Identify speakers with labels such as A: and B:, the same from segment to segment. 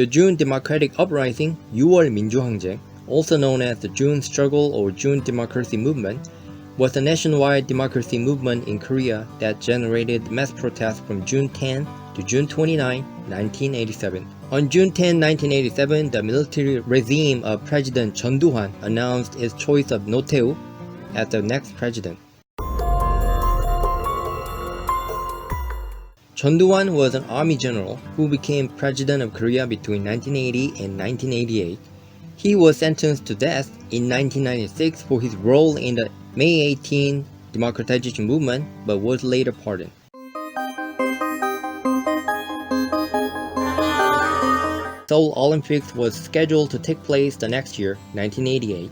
A: The June Democratic Uprising, 6월 민주항쟁, also known as the June Struggle or June Democracy Movement, was a nationwide democracy movement in Korea that generated mass protests from June 10 to June 29, 1987. On June 10, 1987, the military regime of President Chun Doo-hwan announced its choice of Tae-woo as the next president. Chun Doo-hwan was an army general who became president of Korea between 1980 and 1988. He was sentenced to death in 1996 for his role in the May 18 democratization movement, but was later pardoned. Seoul Olympics was scheduled to take place the next year, 1988,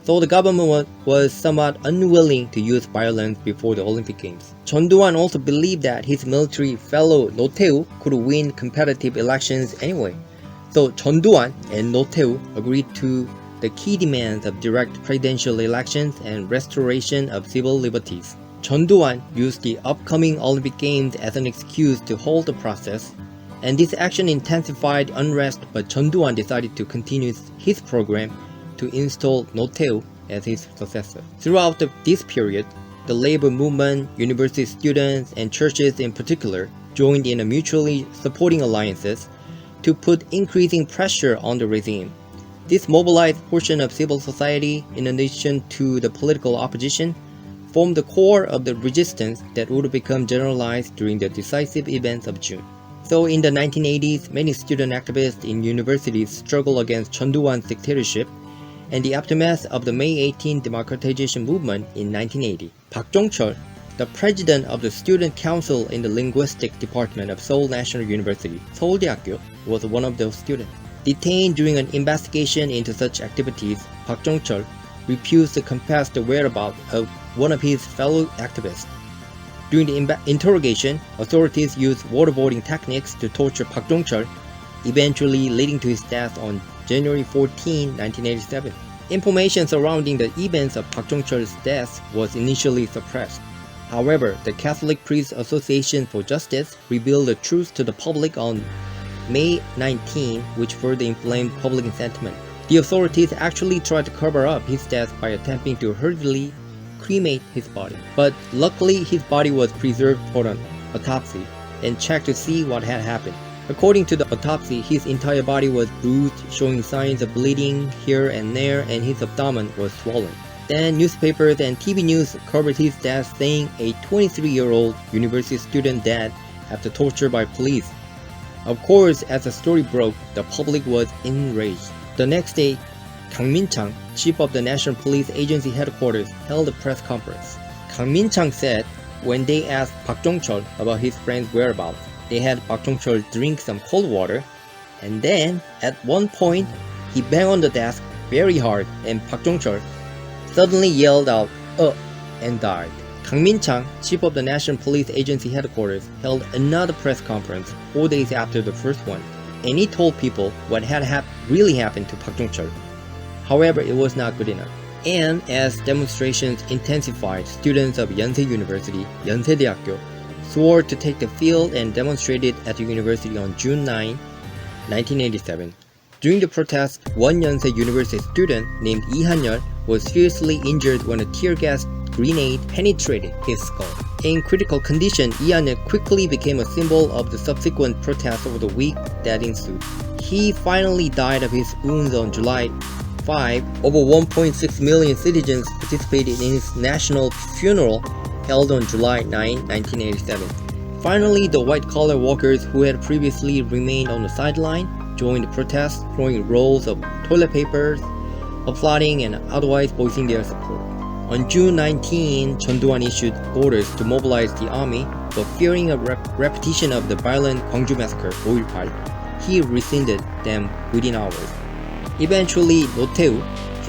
A: though the government was somewhat unwilling to use violence before the Olympic Games. Chun Doo-hwan also believed that his military fellow Tae-woo could win competitive elections anyway. So Chun Doo-hwan and Tae-woo agreed to the key demands of direct presidential elections and restoration of civil liberties. Chun Doo-hwan used the upcoming Olympic Games as an excuse to halt the process, and this action intensified unrest, but Chun Doo-hwan decided to continue his program to install Tae-woo as his successor. Throughout this period, the labor movement, university students, and churches in particular joined in a mutually supporting alliances to put increasing pressure on the regime. This mobilized portion of civil society, in addition to the political opposition, formed the core of the resistance that would become generalized during the decisive events of June. So in the 1980s, many student activists in universities struggled against Chun Doo-hwan's dictatorship and the aftermath of the May 18 democratization movement in 1980. Park Jong-cheol, the president of the student council in the linguistic department of Seoul National University, 서울대학교, was one of those students. Detained during an investigation into such activities, Park Jong-cheol refused to confess the whereabouts of one of his fellow activists. During the interrogation, authorities used waterboarding techniques to torture Park Jong-cheol, eventually leading to his death on January 14, 1987. Information surrounding the events of Park Jong-cheol's death was initially suppressed. However, the Catholic Priests Association for Justice revealed the truth to the public on May 19, which further inflamed public sentiment. The authorities actually tried to cover up his death by attempting to hurriedly cremate his body. But luckily, his body was preserved for an autopsy and checked to see what had happened. According to the autopsy, his entire body was bruised, showing signs of bleeding here and there, and his abdomen was swollen. Then newspapers and TV news covered his death, saying a 23-year-old university student died after torture by police. Of course, as the story broke, the public was enraged. The next day, Kang Min-chang, chief of the National Police Agency headquarters, held a press conference. Kang Min-chang said when they asked Park Jong-cheol about his friend's whereabouts, they had Park Jong-cheol drink some cold water, and then at one point he banged on the desk very hard, and Park Jong-cheol suddenly yelled out and died. Kang Min-chang, chief of the National Police Agency headquarters, held another press conference 4 days after the first one, and he told people what had really happened to Park Jong-cheol. However, it was not good enough. And as demonstrations intensified, students of Yonsei University, 연세대학교, swore to take the field and demonstrated at the university on June 9, 1987. During the protest, one Yonsei University student named Han-yeol was seriously injured when a tear gas grenade penetrated his skull. In critical condition, Han-yeol quickly became a symbol of the subsequent protests over the week that ensued. He finally died of his wounds on July 5. Over 1.6 million citizens participated in his national funeral held on July 9, 1987. Finally, the white-collar workers who had previously remained on the sideline joined the protest, throwing rolls of toilet papers, applauding and otherwise voicing their support. On June 19, Chun Doo-hwan issued orders to mobilize the army, but fearing a repetition of the violent Gwangju massacre, 5.18, he rescinded them within hours. Eventually, Tae-woo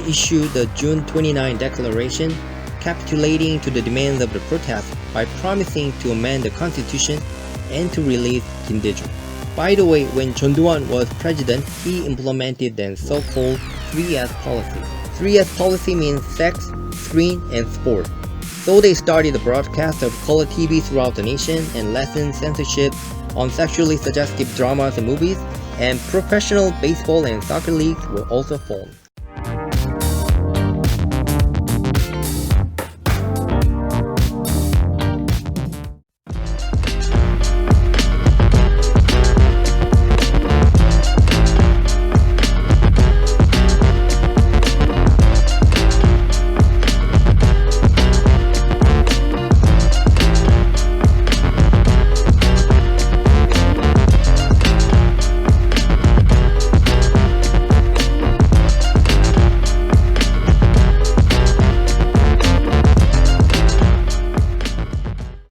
A: issued the June 29 declaration, capitulating to the demands of the protest by promising to amend the constitution and to release Kim Dae-jung. By the way, when Chun Doo-hwan was president, he implemented the so-called 3S policy. 3S policy means sex, screen, and sport. So they started the broadcast of color TV throughout the nation and lessened censorship on sexually suggestive dramas and movies, and professional baseball and soccer leagues were also formed.